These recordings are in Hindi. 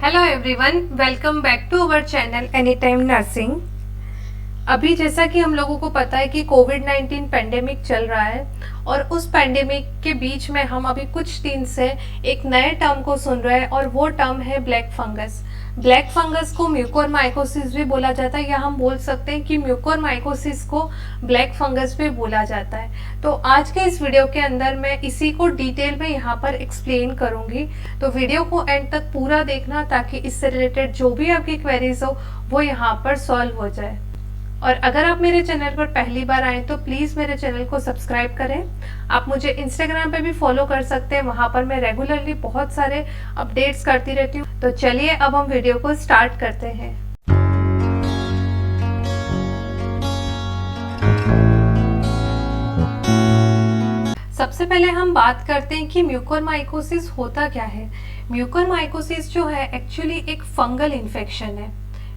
Hello everyone, welcome back to our channel any time nursing. अभी जैसा कि हम लोगों को पता है कि कोविड-19 पेंडेमिक चल रहा है और उस पेंडेमिक के बीच में हम अभी कुछ दिन से एक नए टर्म को सुन रहे हैं और वो टर्म है ब्लैक फंगस। ब्लैक फंगस को म्यूकोरमाइकोसिस भी बोला जाता है या हम बोल सकते हैं कि म्यूकोरमाइकोसिस को ब्लैक फंगस भी बोला जाता है। तो आज के इस वीडियो के अंदर मैं इसी को डिटेल में यहाँ पर एक्सप्लेन करूँगी। तो वीडियो को एंड तक पूरा देखना ताकि इससे रिलेटेड जो भी आपकी क्वेरीज हो वो यहाँ पर सॉल्व हो जाए। और अगर आप मेरे चैनल पर पहली बार आए तो प्लीज़ मेरे चैनल को सब्सक्राइब करें। आप मुझे इंस्टाग्राम पे भी फॉलो कर सकते हैं, वहाँ पर मैं रेगुलरली बहुत सारे अपडेट्स करती रहती हूँ। तो चलिए अब हम वीडियो को स्टार्ट करते हैं। सबसे पहले हम बात करते हैं कि म्यूकोरमाइकोसिस होता क्या है। म्यूकोरमाइकोसिस जो है एक्चुअली एक फंगल इन्फेक्शन है।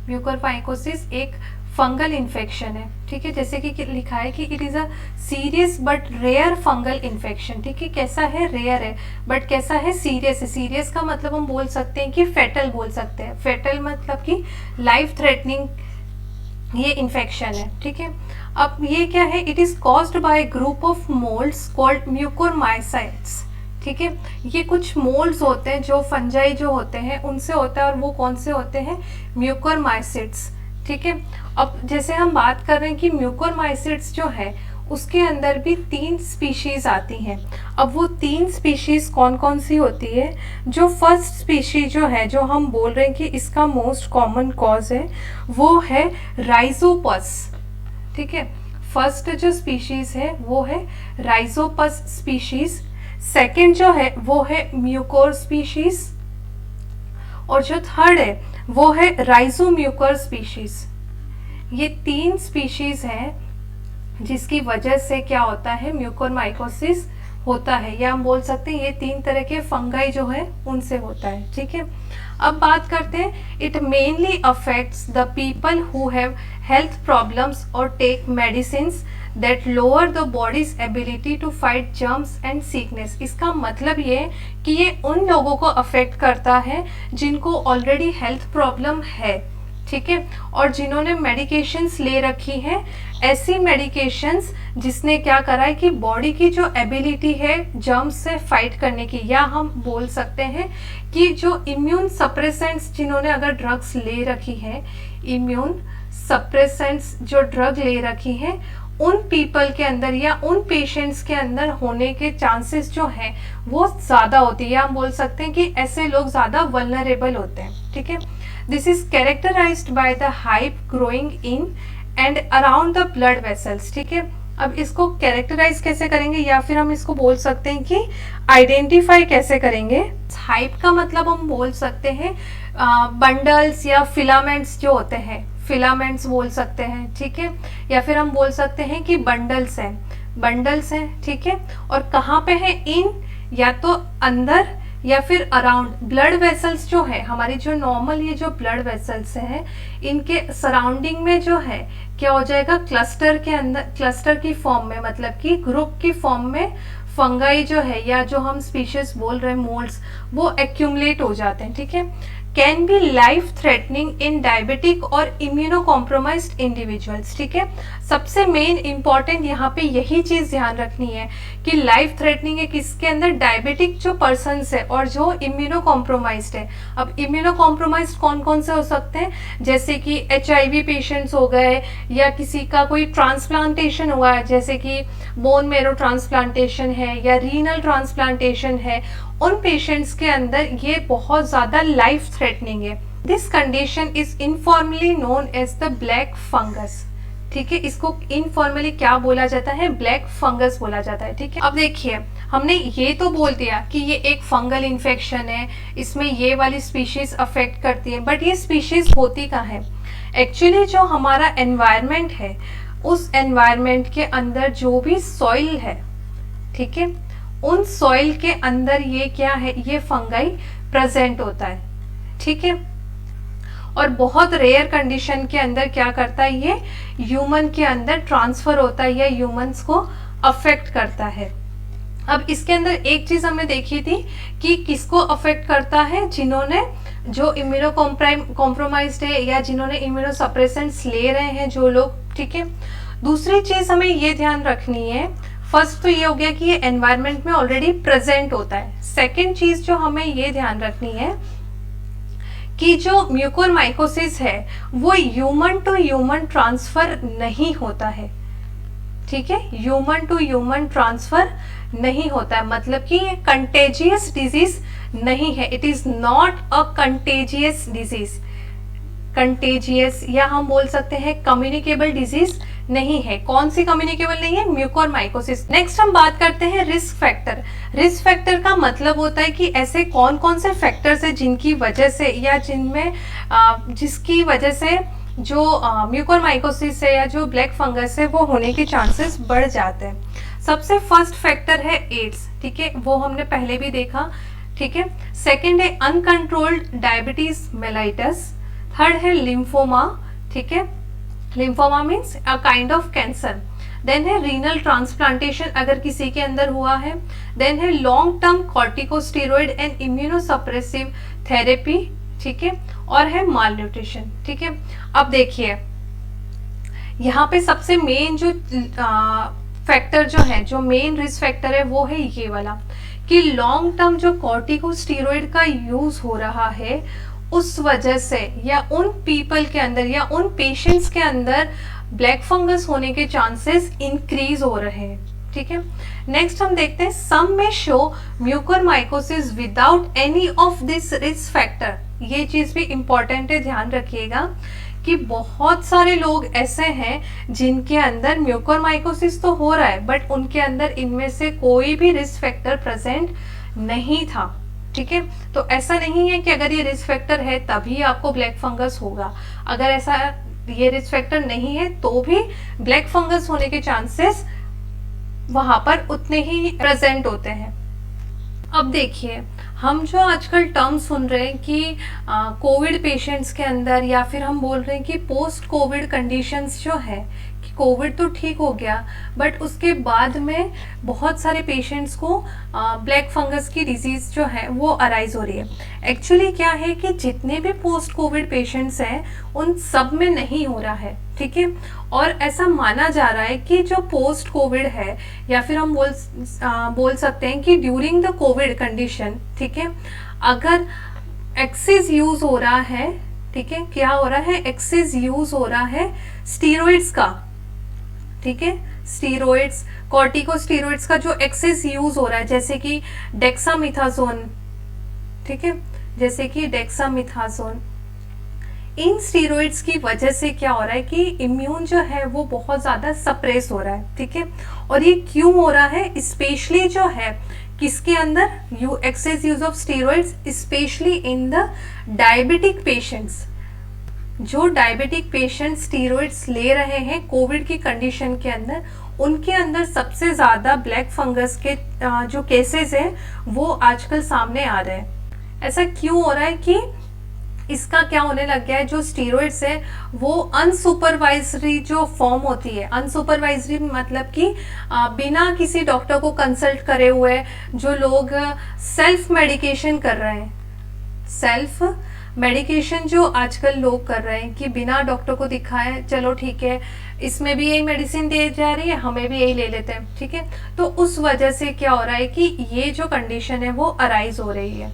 म्यूकोरमाइकोसिस एक फंगल इन्फेक्शन है, ठीक है। जैसे कि लिखा है कि it is a serious but rare fungal infection, ठीक है। कैसा है? रेयर है, बट कैसा है? सीरियस है। सीरियस का मतलब हम बोल सकते हैं कि फेटल बोल सकते हैं। फेटल मतलब कि लाइफ थ्रेटनिंग ये इन्फेक्शन है, ठीक है। अब ये क्या है? It is caused by group of molds called mucoromycetes, ठीक है। ये कुछ मोल्ड्स होते हैं जो फंजाई जो होते हैं उनसे होता है और वो कौन से होते हैं? म्यूकोरमाइसिट्स, ठीक है। अब जैसे हम बात कर रहे हैं कि म्यूकोरमाइसिट्स जो है उसके अंदर भी 3 स्पीशीज आती हैं। अब वो 3 स्पीशीज कौन कौन सी होती है? जो फर्स्ट स्पीशीज जो है, जो हम बोल रहे हैं कि इसका मोस्ट कॉमन कॉज है, वो है राइजोपस, ठीक है। फर्स्ट जो स्पीशीज है वो है राइजोपस स्पीशीज। सेकेंड जो है वो है म्यूकोर स्पीशीज और जो थर्ड है वो है राइजोम्यूकर स्पीशीज। ये 3 स्पीशीज हैं जिसकी वजह से क्या होता है? म्यूकोरमाइकोसिस होता है, या हम बोल सकते हैं ये 3 तरह के फंगाई जो है उनसे होता है, ठीक है। अब बात करते हैं, it mainly affects the people who have health problems और take medicines that lower the body's ability to fight germs and sickness. इसका मतलब ये है कि ये उन लोगों को अफेक्ट करता है जिनको ऑलरेडी हेल्थ प्रॉब्लम है, ठीक है, और जिन्होंने मेडिकेशंस ले रखी हैं। ऐसी मेडिकेशंस जिसने क्या करा है कि बॉडी की जो एबिलिटी है जर्म्स से फाइट करने की, या हम बोल सकते हैं कि जो इम्यून सप्रेसेंट्स जिन्होंने अगर ड्रग्स ले रखी है, इम्यून सप्रेसेंट्स जो ड्रग ले रखी हैं, उन पीपल के अंदर या उन पेशेंट्स के अंदर होने के चांसेस जो हैं वो ज़्यादा होती है, या हम बोल सकते हैं कि ऐसे लोग ज़्यादा वल्नरेबल होते हैं, ठीक है। This is characterised by the hyphae growing in and around the blood vessels, ठीक है। अब इसको कैरेक्टराइज कैसे करेंगे, या फिर हम इसको बोल सकते हैं कि आइडेंटिफाई कैसे करेंगे। हाइप का मतलब हम बोल सकते हैं बंडल्स या फिलामेंट्स जो होते हैं, फिलामेंट्स बोल सकते हैं, ठीक है, या फिर हम बोल सकते हैं कि बंडल्स हैं, बंडल्स हैं, ठीक है। और कहाँ पे है? इन, या तो अंदर या फिर अराउंड ब्लड वेसल्स जो है हमारी, जो नॉर्मल ये जो ब्लड वेसल्स हैं इनके सराउंडिंग में जो है क्या हो जाएगा? क्लस्टर के अंदर, क्लस्टर की फॉर्म में, मतलब कि ग्रुप की फॉर्म में फंगाई जो है या जो हम स्पीशीज बोल रहे हैं मोल्ड्स, वो एक्यूमुलेट हो जाते हैं, ठीक है। Can be life threatening in diabetic और इम्यूनो कॉम्प्रोमाइज्ड इंडिविजुअल्स, ठीक है। सबसे मेन इंपॉर्टेंट यहाँ पे यही चीज ध्यान रखनी है कि लाइफ थ्रेटनिंग है किसके अंदर? डायबिटिक जो पर्सन्स है और जो इम्यूनो कॉम्प्रोमाइज्ड है। अब इम्यूनो कॉम्प्रोमाइज्ड कौन कौन से हो सकते हैं? जैसे कि HIV पेशेंट्स हो गए, या किसी का कोई ट्रांसप्लांटेशन हुआ है, जैसे कि बोन मेरो ट्रांसप्लांटेशन है या रीनल ट्रांसप्लांटेशन है, उन पेशेंट्स के अंदर ये बहुत ज़्यादा लाइफ थ्रेटनिंग है। This condition is informally known as the black fungus, ठीक है। इसको इनफॉर्मली क्या बोला जाता है? ब्लैक फंगस बोला जाता है, ठीक है। अब देखिए, हमने ये तो बोल दिया कि ये एक फंगल इन्फेक्शन है, इसमें ये वाली स्पीशीज अफेक्ट करती है, बट ये स्पीशीज होती कहाँ है? एक्चुअली जो हमारा एनवायरनमेंट है, उस एनवायरनमेंट के अंदर जो भी सॉइल है, ठीक है, उन सॉइल के अंदर ये क्या है? ये फंगाई प्रेजेंट होता है, ठीक है। और बहुत रेयर कंडीशन के अंदर क्या करता है? ये ह्यूमन के अंदर ट्रांसफर होता है या ह्यूमंस को अफेक्ट करता है। अब इसके अंदर एक चीज हमने देखी थी कि किसको अफेक्ट करता है, जिन्होंने जो इम्यूनो कॉम्प्रोमाइज्ड है या जिन्होंने इम्यूनो सप्रेसेंट्स ले रहे हैं जो लोग, ठीक है। दूसरी चीज हमें ये ध्यान रखनी है, फर्स्ट तो ये हो गया कि ये एनवायरनमेंट में ऑलरेडी प्रेजेंट होता है। सेकेंड चीज जो हमें ये ध्यान रखनी है कि जो म्यूकोरमाइकोसिस है वो ह्यूमन टू ह्यूमन ट्रांसफर नहीं होता है, ठीक है। ह्यूमन टू ह्यूमन ट्रांसफर नहीं होता है, मतलब कि ये कंटेजियस डिजीज नहीं है। It is not a contagious disease. Contagious या हम बोल सकते हैं कम्युनिकेबल डिजीज नहीं है। कौन सी कम्युनिकेबल नहीं है? म्यूकोरमाइकोसिस। नेक्स्ट हम बात करते हैं रिस्क फैक्टर। रिस्क फैक्टर का मतलब होता है कि ऐसे कौन कौन से फैक्टर्स है जिनकी वजह से या जिनमें जिसकी वजह से जो म्यूकोरमाइकोसिस है या जो ब्लैक फंगस है वो होने के चांसेस बढ़ जाते हैं। सबसे फर्स्ट फैक्टर है एड्स, ठीक है, वो हमने पहले भी देखा, ठीक है। सेकंड है अनकंट्रोल्ड डायबिटीज मेलाइटस। थर्ड है लिम्फोमा, ठीक है, lymphoma means a kind of cancer. Then है रीनल ट्रांसप्लांटेशन अगर किसी के अंदर हुआ है। देन है long term corticosteroid and immunosuppressive therapy, ठीक है, और है माल न्यूट्रिशन, ठीक है। अब देखिए यहाँ पे सबसे मेन जो फैक्टर जो है, जो मेन रिस्क फैक्टर है वो है ये वाला कि लॉन्ग टर्म जो कॉर्टिकोस्टेरॉइड का यूज हो रहा है उस वजह से या उन पीपल के अंदर या उन पेशेंट्स के अंदर ब्लैक फंगस होने के चांसेस इंक्रीज हो रहे हैं, ठीक है। नेक्स्ट हम देखते हैं सम में show mucormycosis without any of this risk factor. ये चीज भी इंपॉर्टेंट है, ध्यान रखिएगा कि बहुत सारे लोग ऐसे हैं जिनके अंदर म्यूकोरमाइकोसिस तो हो रहा है बट उनके अंदर इनमें से कोई भी रिस्क फैक्टर प्रेजेंट नहीं था, ठीक है। तो ऐसा नहीं है कि अगर ये रिस्क फैक्टर है तभी आपको ब्लैक फंगस होगा। अगर ऐसा ये रिस्क फैक्टर नहीं है तो भी ब्लैक फंगस होने के चांसेस वहां पर उतने ही प्रेजेंट होते हैं। अब देखिए हम जो आजकल टर्म सुन रहे हैं कि कोविड पेशेंट्स के अंदर या फिर हम बोल रहे हैं कि पोस्ट कोविड कंडीशंस जो है कि कोविड तो ठीक हो गया बट उसके बाद में बहुत सारे पेशेंट्स को ब्लैक फंगस की डिजीज जो है वो अराइज हो रही है। एक्चुअली क्या है कि जितने भी पोस्ट कोविड पेशेंट्स हैं उन सब में नहीं हो रहा है, ठीक है। और ऐसा माना जा रहा है कि जो पोस्ट कोविड है या फिर हम बोल सकते हैं कि ड्यूरिंग द कोविड कंडीशन, ठीक है, अगर एक्सेस यूज हो रहा है, ठीक है, क्या हो रहा है, एक्सेस यूज हो रहा है स्टीरॉइड्स का, ठीक है, स्टीरॉइड्स, कॉर्टिकोस्टेरॉइड्स का जो एक्सेस यूज हो रहा है जैसे कि डेक्सामिथासोन, ठीक है, जैसे कि डेक्सामिथासोन, इन स्टीरॉइड्स की वजह से क्या हो रहा है कि इम्यून जो है वो बहुत ज़्यादा सप्रेस हो रहा है, ठीक है। और ये क्यों हो रहा है, स्पेशली जो है किसके अंदर, excess use of steroids specially in the diabetic patients. जो डायबिटिक पेशेंट स्टीरॉइड्स ले रहे हैं कोविड की कंडीशन के अंदर, उनके अंदर सबसे ज़्यादा ब्लैक फंगस के जो केसेस हैं वो आजकल सामने आ रहे हैं। ऐसा क्यों हो रहा है कि इसका क्या होने लग गया है, जो स्टीरॉइड्स है वो अनसुपरवाइजरी जो फॉर्म होती है, अनसुपरवाइजरी मतलब कि बिना किसी डॉक्टर को कंसल्ट करे हुए जो लोग सेल्फ मेडिकेशन कर रहे हैं, सेल्फ मेडिकेशन जो आजकल लोग कर रहे हैं कि बिना डॉक्टर को दिखाए चलो ठीक है इसमें भी यही मेडिसिन दी जा रही है हमें भी यही ले लेते हैं, ठीक है। तो उस वजह से क्या हो रहा है कि ये जो कंडीशन है वो अराइज हो रही है।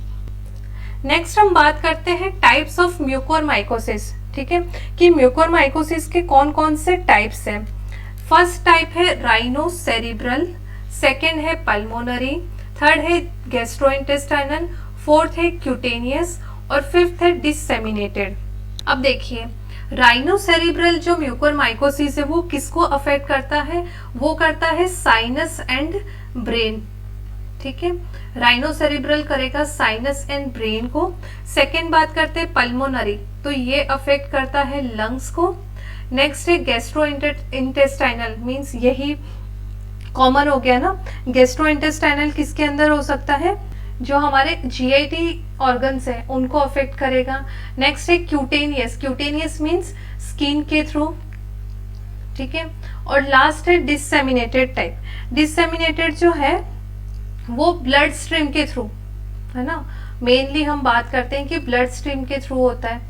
नेक्स्ट हम बात करते हैं टाइप्स ऑफ म्यूकोरमाइकोसिस, ठीक है, कि म्यूकोरमाइकोसिस के कौन कौन से टाइप्स हैं। फर्स्ट टाइप है राइनोसेरिब्रल, सेकंड है पल्मोनरी, थर्ड है गैस्ट्रोइंटेस्टाइनल, फोर्थ है क्यूटेनियस और फिफ्थ है डिसेमिनेटेड। अब देखिए राइनोसेरिब्रल जो म्यूकोरमाइकोसिस है वो किसको अफेक्ट करता है, वो करता है साइनस एंड ब्रेन, ठीक है, राइनोसेरिब्रल करेगा साइनस एंड ब्रेन को। सेकेंड बात करते हैं पल्मोनरी, तो ये अफेक्ट करता है लंग्स को। नेक्स्ट है गैस्ट्रो इंटेस्टाइनल, मीन्स यही कॉमन हो गया ना, गैस्ट्रो इंटेस्टाइनल किसके अंदर हो सकता है, जो हमारे जीआईटी ऑर्गन्स है उनको अफेक्ट करेगा। नेक्स्ट है क्यूटेनियस, क्यूटेनियस मीन्स स्किन के थ्रू, ठीक है। और लास्ट है डिसेमिनेटेड टाइप, डिसेमिनेटेड जो है वो ब्लड स्ट्रीम के थ्रू, है ना, मेनली हम बात करते हैं कि ब्लड स्ट्रीम के थ्रू होता है।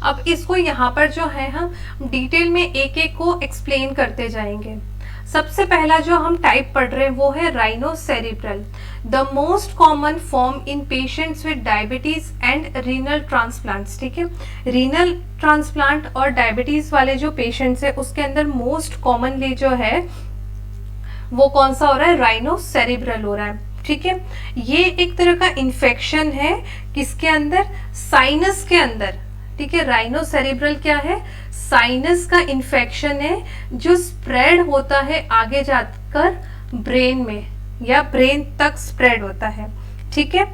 अब इसको यहाँ पर जो है हम डिटेल में एक एक को एक्सप्लेन करते जाएंगे। सबसे पहला जो हम टाइप पढ़ रहे हैं वो है rhinocerebral, the most common form in patients with diabetes and renal transplants. ठीक है, रीनल ट्रांसप्लांट और डायबिटीज वाले जो पेशेंट्स है उसके अंदर मोस्ट कॉमनली जो है वो कौन सा हो रहा है, राइनोसेरिब्रल हो रहा है। ठीक है, ये एक तरह का इन्फेक्शन है किसके अंदर, साइनस के अंदर। ठीक है, राइनोसेरिब्रल क्या है, साइनस का इन्फेक्शन है जो स्प्रेड होता है आगे जाकर ब्रेन में या ब्रेन तक स्प्रेड होता है। ठीक है,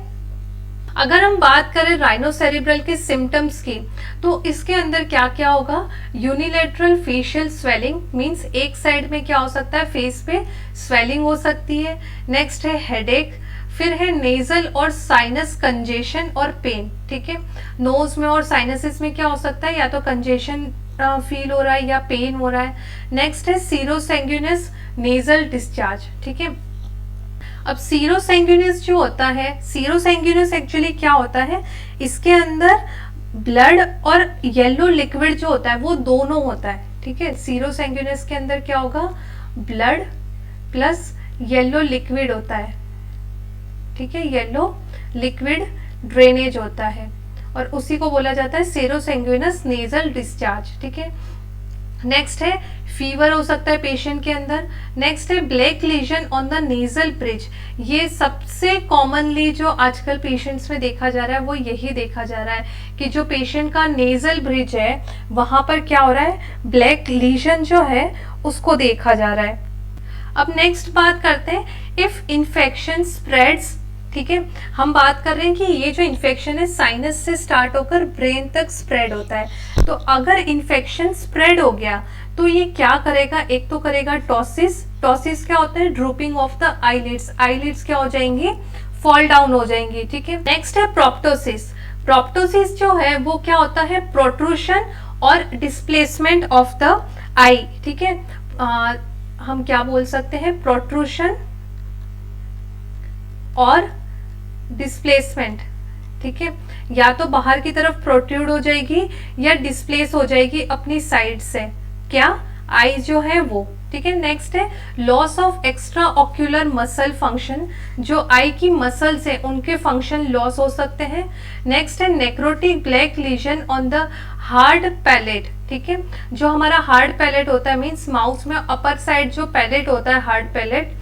अगर हम बात करें राइनोसेरिब्रल के सिम्टम्स की तो इसके अंदर क्या क्या होगा, यूनिलेटरल फेशियल स्वेलिंग, मींस एक साइड में क्या हो सकता है, फेस पे स्वेलिंग हो सकती है। नेक्स्ट है हेडेक, फिर है नेजल और साइनस कंजेशन और पेन। ठीक है, नोज में और साइनसिस में क्या हो सकता है, या तो कंजेशन फील हो रहा है या पेन हो रहा है। नेक्स्ट है सीरोसेंगुइनस नेजल डिस्चार्ज। ठीक है, अब सीरोसेंगुइनस जो होता है, सीरोसेंगुइनस एक्चुअली क्या होता है, इसके अंदर ब्लड और येलो लिक्विड जो होता है वो दोनों होता है। ठीक है, सीरोसेंगुइनस के अंदर क्या होगा, ब्लड प्लस येलो लिक्विड होता है। ठीक है, येलो लिक्विड ड्रेनेज होता है और उसी को बोला जाता है सीरोसेंगुइनस नेजल डिस्चार्ज। ठीक है, नेक्स्ट है फीवर हो सकता है पेशेंट के अंदर। नेक्स्ट है black lesion on the nasal bridge, ये सबसे कॉमनली जो आजकल पेशेंट्स में देखा जा रहा है वो यही देखा जा रहा है कि जो पेशेंट का नेजल ब्रिज है वहां पर क्या हो रहा है, ब्लैक लीजन जो है उसको देखा जा रहा है। अब नेक्स्ट बात करते हैं इफ इन्फेक्शन स्प्रेड्स। ठीक है, हम बात कर रहे हैं कि ये जो इन्फेक्शन है साइनस से स्टार्ट होकर ब्रेन तक स्प्रेड होता है। तो अगर इन्फेक्शन स्प्रेड हो गया तो ये क्या करेगा, एक तो करेगा टॉसिस। टॉसिस क्या होता है, drooping of the eyelids, eyelids क्या हो जाएंगी, फॉल डाउन हो जाएंगी। ठीक है, नेक्स्ट है प्रोप्टोसिस। प्रोप्टोसिस जो है वो क्या होता है, प्रोट्रूशन और डिस्प्लेसमेंट ऑफ द आई। ठीक है, हम क्या बोल सकते हैं, प्रोट्रूशन और डिस्प्लेसमेंट। ठीक है, या तो बाहर की तरफ प्रोट्रूड हो जाएगी या डिस्प्लेस हो जाएगी अपनी साइड से, क्या, आई जो है वो। ठीक है, नेक्स्ट है loss of extra ocular muscle function, जो आई की मसल्स है उनके फंक्शन लॉस हो सकते हैं। नेक्स्ट है necrotic black lesion on the hard palate. ठीक है, जो हमारा हार्ड पैलेट होता है, मीन्स माउथ में अपर साइड जो पैलेट होता है, हार्ड पैलेट,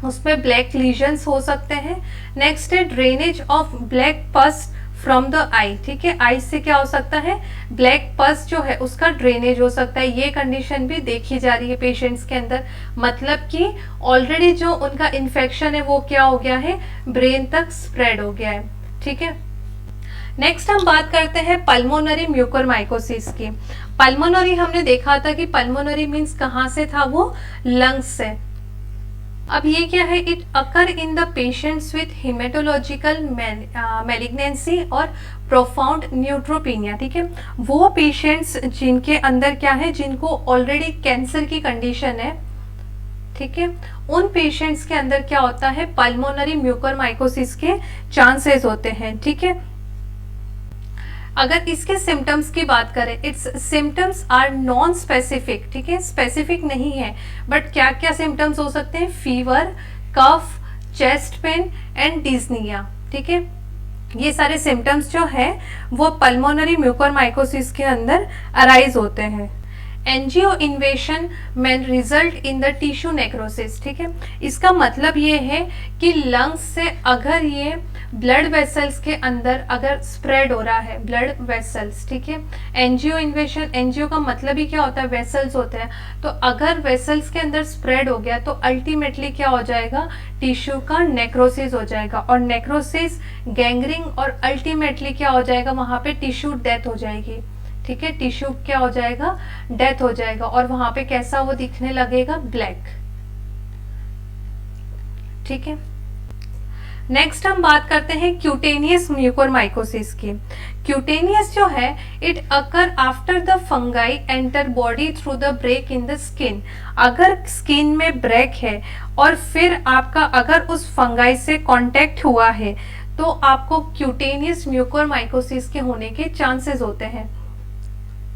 उसमें ब्लैक लीजन्स हो सकते हैं। नेक्स्ट है ड्रेनेज ऑफ ब्लैक पस फ्रॉम द आई। ठीक है, आई से क्या हो सकता है, ब्लैक पस जो है उसका ड्रेनेज हो सकता है। ये कंडीशन भी देखी जा रही है पेशेंट्स के अंदर, मतलब कि ऑलरेडी जो उनका इन्फेक्शन है वो क्या हो गया है, ब्रेन तक स्प्रेड हो गया है। ठीक है, नेक्स्ट हम बात करते हैं पल्मोनरी म्यूकोरमाइकोसिस की। पल्मोनरी हमने देखा था कि पल्मोनरी मीन्स कहाँ से था, वो लंग्स से। अब ये क्या है, it occur in the patients with haematological malignancy और प्रोफाउंड न्यूट्रोपीनिया। ठीक है, वो पेशेंट्स जिनके अंदर क्या है, जिनको ऑलरेडी कैंसर की कंडीशन है, ठीक है, उन पेशेंट्स के अंदर क्या होता है, पल्मोनरी म्यूकोरमाइकोसिस के चांसेस होते हैं। ठीक है, अगर इसके सिम्टम्स की बात करें, its symptoms are non specific. ठीक है, स्पेसिफिक नहीं है, बट क्या क्या सिम्टम्स हो सकते हैं, fever, cough, chest pain and dyspnoea. ठीक है, ये सारे सिम्टम्स जो है वो पल्मोनरी म्यूकोरमाइकोसिस के अंदर अराइज होते हैं। एंजियो इन्वेशन में result in the tissue necrosis. ठीक है, इसका मतलब ये है कि लंग्स से अगर ये ब्लड वेसल्स के अंदर अगर स्प्रेड हो रहा है, ब्लड वेसल्स, ठीक है, एंजियो इन्वेशन, एंजियो का मतलब ही क्या होता है, वेसल्स होते हैं, तो अगर वेसल्स के अंदर स्प्रेड हो गया तो अल्टीमेटली क्या हो जाएगा, टिश्यू का नेक्रोसिस हो जाएगा, और नेक्रोसिस, गैंग्रीन और अल्टीमेटली क्या हो जाएगा, वहां पे टिश्यू डेथ हो जाएगी। ठीक है, टिश्यू क्या हो जाएगा, डेथ हो जाएगा, और वहां पे कैसा वो दिखने लगेगा, ब्लैक। ठीक है, नेक्स्ट हम बात करते हैं क्यूटेनियस म्यूकोरमाइकोसिस की। क्यूटेनियस जो है it occur after the fungi enter body through the break in the skin. अगर स्किन में ब्रेक है और फिर आपका अगर उस फंगाई से कांटेक्ट हुआ है तो आपको क्यूटेनियस म्यूकोरमाइकोसिस के होने के चांसेस होते हैं।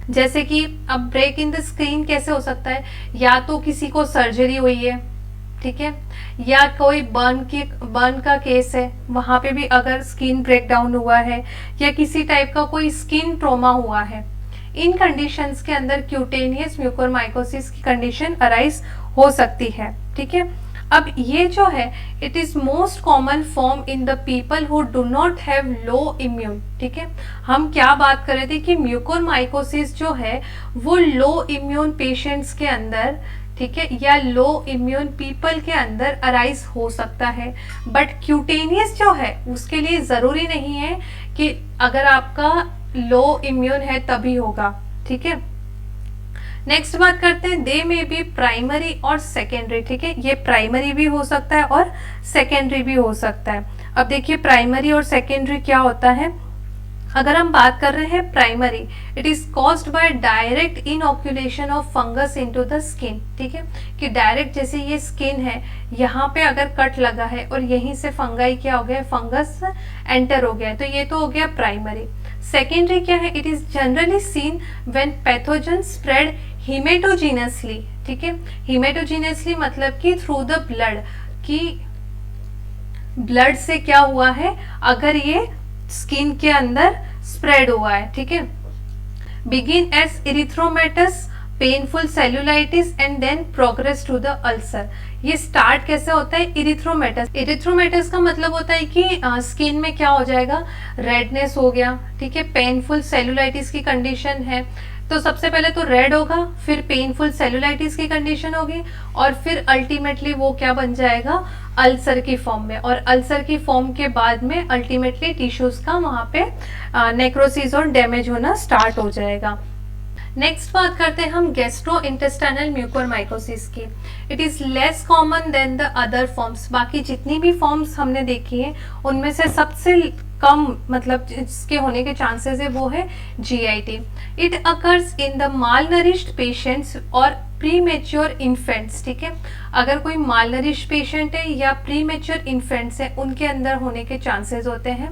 जैसे कि अब ब्रेक इन द स्किन कैसे हो सकता है, या तो किसी को सर्जरी हुई है, ठीक है, या कोई बर्न का केस है, वहां पे भी अगर स्किन ब्रेक डाउन हुआ है, या किसी टाइप का कोई स्किन ट्रॉमा हुआ है, इन कंडीशंस के अंदर क्यूटेनियस म्यूकोरमाइकोसिस की कंडीशन अराइज हो सकती है। ठीक है, अब ये जो है it is most common form in the people who do not have low immune. ठीक है, हम क्या बात कर रहे थे कि म्यूकोरमाइकोसिस जो है वो लो इम्यून पेशेंट्स के अंदर, ठीक है, या लो इम्यून पीपल के अंदर अराइज हो सकता है। बट क्यूटेनियस जो है उसके लिए जरूरी नहीं है कि अगर आपका लो इम्यून है तभी होगा। ठीक है, नेक्स्ट बात करते हैं, दे में भी प्राइमरी और सेकेंडरी। ठीक है, ये प्राइमरी भी हो सकता है और सेकेंडरी भी हो सकता है। अब देखिए प्राइमरी और सेकेंडरी क्या होता है। अगर हम बात कर रहे हैं primary, it is caused by direct inoculation of fungus into the skin. ठीक है, कि डायरेक्ट जैसे ये स्किन है, यहाँ पे अगर कट लगा है और यहीं से फंगाई क्या हो गया, फंगस एंटर हो गया है, तो ये तो हो गया प्राइमरी। सेकेंडरी क्या है, it is generally seen when pathogen spread hematogenously. ठीक है, हिमेटोजीनसली मतलब कि थ्रू द ब्लड, कि ब्लड से क्या हुआ है, अगर ये स्किन के अंदर स्प्रेड हुआ है। ठीक है, begin as erythematous painful cellulitis and then progress to the ulcer. ये स्टार्ट कैसे होता है, इरिथ्रोमेटस। इरिथ्रोमेटस का मतलब होता है कि स्किन में क्या हो जाएगा, रेडनेस हो गया। ठीक है, पेनफुल सेलुलाइटिस की कंडीशन है तो सबसे पहले तो रेड होगा, फिर पेनफुल सेलुलाइटिस की कंडीशन होगी और फिर अल्टीमेटली वो क्या बन जाएगा, अल्सर की फॉर्म में। और अल्सर की फॉर्म के बाद में अल्टीमेटली टिश्यूज का वहां पे नेक्रोसिस और डैमेज होना स्टार्ट हो जाएगा। नेक्स्ट बात करते हैं हम गैस्ट्रो इंटेस्टाइनल म्यूकोरमाइकोसिस की। It is less common than the other forms. बाकी जितनी भी फॉर्म्स हमने देखी है उनमें से सबसे कम मतलब जिसके होने के चांसेस है वो है GIT। It occurs in the mall nourished patients और प्रीमेच्योर इन्फेंट्स। ठीक है, अगर कोई माल नरिश्ड पेशेंट है या प्रीमेच्योर इन्फेंट्स है उनके अंदर होने के चांसेस होते हैं।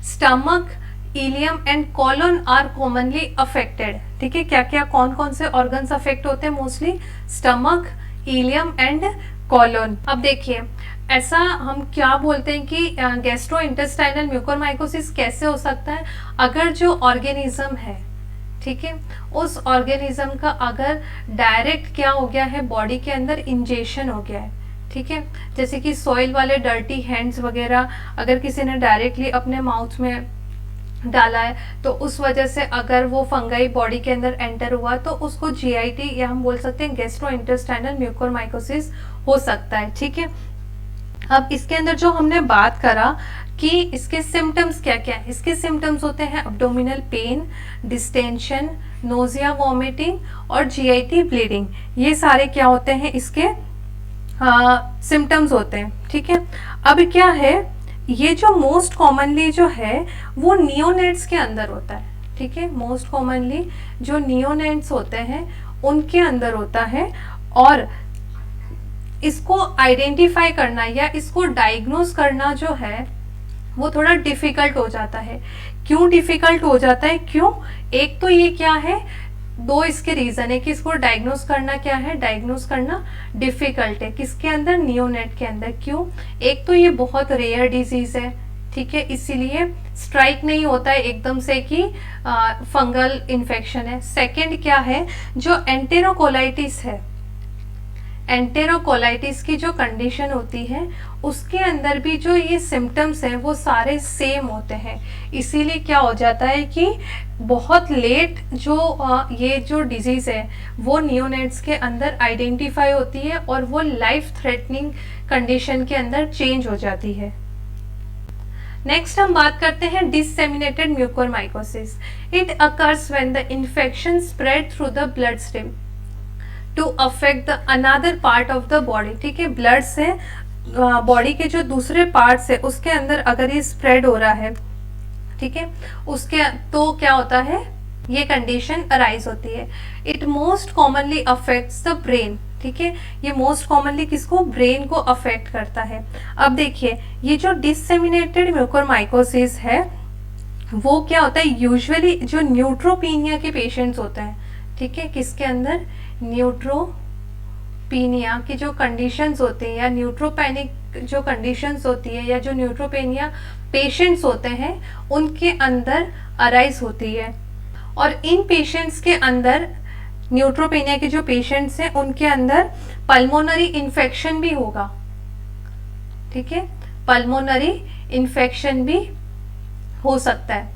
Stomach, ileum and colon are commonly affected. ठीक है, क्या क्या कौन कौन से ऑर्गन्स अफेक्ट होते हैं, mostly stomach, ileum and colon. अब देखिए ऐसा हम क्या बोलते हैं कि गैस्ट्रो इंटेस्टाइनल म्यूकोरमाइकोसिस कैसे हो सकता है, अगर जो ऑर्गेनिज्म है, ठीक है, उस ऑर्गेनिज्म का अगर डायरेक्ट क्या हो गया है, बॉडी के अंदर इंजेक्शन हो गया है। ठीक है, जैसे कि सॉइल वाले डर्टी हैंड्स वगैरह अगर किसी ने डायरेक्टली अपने माउथ में डाला है तो उस वजह से अगर वो फंगाई बॉडी के अंदर एंटर हुआ तो उसको GIT या हम बोल सकते हैं गैस्ट्रो इंटेस्टाइनल म्यूकोरमाइकोसिस हो सकता है। ठीक है, अब इसके अंदर जो हमने बात करा कि इसके सिम्टम्स क्या क्या है, इसके सिम्टम्स होते हैं abdominal pain, distension, nausea, vomiting और GIT ब्लीडिंग। ये सारे क्या होते हैं, इसके सिम्टम्स होते हैं। ठीक है, अब क्या है, ये जो मोस्ट कॉमनली जो है वो नियोनेट्स के अंदर होता है। ठीक है, मोस्ट कॉमनली जो नियोनेट्स होते हैं उनके अंदर होता है और इसको आइडेंटिफाई करना या इसको डायग्नोज करना जो है वो थोड़ा डिफिकल्ट हो जाता है। क्यों डिफिकल्ट हो जाता है, क्यों, एक तो ये क्या है, दो इसके रीजन है कि इसको डायग्नोज करना क्या है, डायग्नोज करना डिफिकल्ट है। किसके अंदर, नियोनेट के अंदर। क्यों, एक तो ये बहुत रेयर डिजीज है। ठीक है, इसीलिए स्ट्राइक नहीं होता है एकदम से कि फंगल इन्फेक्शन है। सेकंड क्या है, जो एंटेरोकोलाइटिस है, एंटेरोकोलाइटिस की जो कंडीशन होती है उसके अंदर भी जो ये सिम्टम्स हैं वो सारे सेम होते हैं। इसीलिए क्या हो जाता है कि बहुत लेट जो ये जो डिजीज़ है वो नियोनेट्स के अंदर आइडेंटिफाई होती है और वो लाइफ थ्रेटनिंग कंडीशन के अंदर चेंज हो जाती है। नेक्स्ट हम बात करते हैं disseminated mucormycosis. It occurs when the infection spread through the blood stream to affect the another part of the body. ठीक है, ब्लड से बॉडी के जो दूसरे पार्ट्स है उसके अंदर अगर ये स्प्रेड हो रहा है, ठीक है, उसके तो क्या होता है, ये कंडीशन अराइज होती है। It most commonly affects the brain, ठीक है, ये मोस्ट कॉमनली किसको, ब्रेन को अफेक्ट करता है। अब देखिए ये जो डिसेमिनेटेड म्यूकोरमाइकोसिस है वो क्या होता है, यूजुअली जो न्यूट्रोपीनिया के पेशेंट्स होते हैं, ठीक है, किसके अंदर, न्यूट्रोपीनिया की जो कंडीशंस होती हैं या न्यूट्रोपैनिक जो कंडीशंस होती है या जो न्यूट्रोपेनिया पेशेंट्स होते हैं उनके अंदर अराइज होती है। और इन पेशेंट्स के अंदर, न्यूट्रोपेनिया के जो पेशेंट्स हैं उनके अंदर पल्मोनरी इन्फेक्शन भी होगा, ठीक है, पल्मोनरी इन्फेक्शन भी हो सकता है,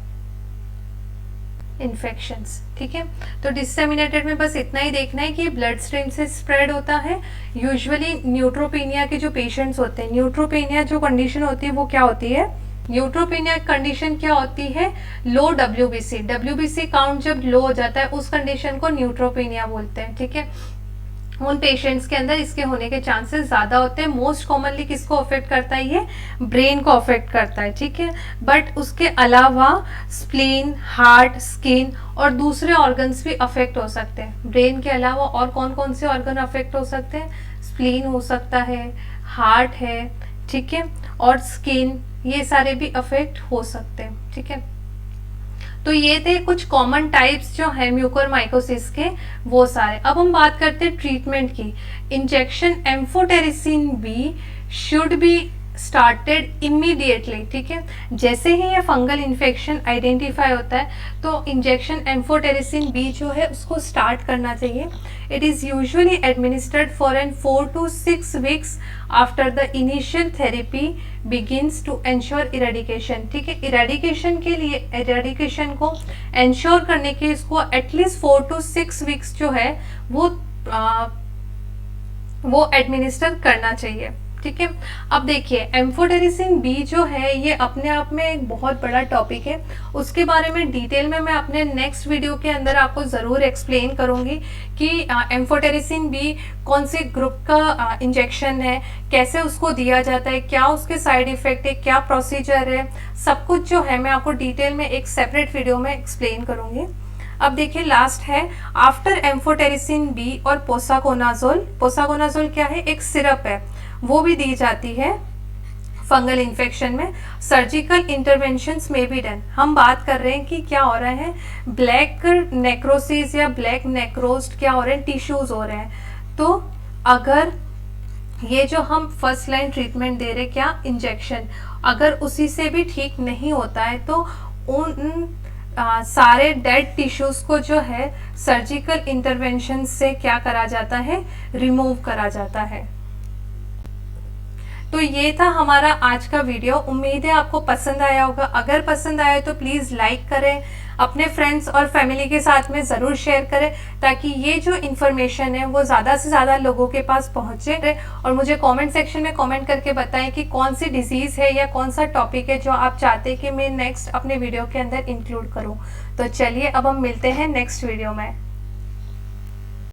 इन्फेक्शंस, ठीक है। तो डिसेमिनेटेड में बस इतना ही देखना है कि ब्लड स्ट्रीम से स्प्रेड होता है। यूजुअली न्यूट्रोपेनिया के जो पेशेंट्स होते हैं, न्यूट्रोपेनिया जो कंडीशन होती है वो क्या होती है, न्यूट्रोपेनिया कंडीशन क्या होती है, लो डब्ल्यूबीसी, डब्ल्यूबीसी काउंट जब लो हो जाता है उस कंडीशन को न्यूट्रोपेनिया बोलते हैं, ठीक है। उन पेशेंट्स के अंदर इसके होने के चांसेस ज्यादा होते हैं। मोस्ट कॉमनली किसको अफेक्ट करता है, ये ब्रेन को अफेक्ट करता है, ठीक है। बट उसके अलावा स्प्लीन, हार्ट, स्किन और दूसरे ऑर्गन्स भी अफेक्ट हो सकते हैं। ब्रेन के अलावा और कौन कौन से ऑर्गन अफेक्ट हो सकते हैं, स्प्लीन हो सकता है, हार्ट है, ठीक है, और स्किन, ये सारे भी अफेक्ट हो सकते हैं, ठीक है। तो ये थे कुछ कॉमन टाइप्स जो है म्यूकोरमाइकोसिस के, वो सारे। अब हम बात करते हैं ट्रीटमेंट की। Injection amphotericin B should be started immediately, ठीक है। जैसे ही ये फंगल इन्फेक्शन आइडेंटिफाई होता है तो इंजेक्शन एम्फोटेरिसिन बी जो है उसको स्टार्ट करना चाहिए। It is usually administered for an 4 to 6 weeks after the initial therapy begins to ensure eradication, ठीक है। इरेडिकेशन के लिए, इरेडिकेशन को एंश्योर करने के इसको एटलीस्ट 4 to 6 weeks जो है वो एडमिनिस्टर करना चाहिए, ठीक है। अब देखिए एम्फोटेरिसिन बी जो है ये अपने आप में एक बहुत बड़ा टॉपिक है, उसके बारे में डिटेल में मैं अपने नेक्स्ट वीडियो के अंदर आपको ज़रूर एक्सप्लेन करूंगी कि एम्फोटेरिसिन बी कौन से ग्रुप का इंजेक्शन है, कैसे उसको दिया जाता है, क्या उसके साइड इफ़ेक्ट है, क्या प्रोसीजर है, सब कुछ जो है मैं आपको डिटेल में एक सेपरेट वीडियो में एक्सप्लेन करूँगी। अब देखिए लास्ट है आफ्टर एम्फोटेरिसिन बी और पोसाकोनाजोल। पोसाकोनाजोल क्या है, एक सिरप है, वो भी दी जाती है फंगल इन्फेक्शन में। सर्जिकल इंटरवेंशंस में भी डन। हम बात कर रहे हैं कि क्या हो रहा है, ब्लैक नेक्रोसिस या ब्लैक नेक्रोस्ट क्या हो रहे हैं, टिश्यूज हो रहे हैं। तो अगर ये जो हम फर्स्ट लाइन ट्रीटमेंट दे रहे क्या, इंजेक्शन, अगर उसी से भी ठीक नहीं होता है तो उन सारे डेड टिश्यूज को जो है सर्जिकल इंटरवेंशन से क्या करा जाता है, रिमूव करा जाता है। तो ये था हमारा आज का वीडियो। उम्मीद है आपको पसंद आया होगा। अगर पसंद आया तो प्लीज़ लाइक करें, अपने फ्रेंड्स और फैमिली के साथ में ज़रूर शेयर करें ताकि ये जो इन्फॉर्मेशन है वो ज़्यादा से ज़्यादा लोगों के पास पहुँचे। और मुझे कमेंट सेक्शन में कमेंट करके बताएं कि कौन सी डिजीज़ है या कौन सा टॉपिक है जो आप चाहते हैं कि मैं नेक्स्ट अपने वीडियो के अंदर इंक्लूड करूँ। तो चलिए अब हम मिलते हैं नेक्स्ट वीडियो में।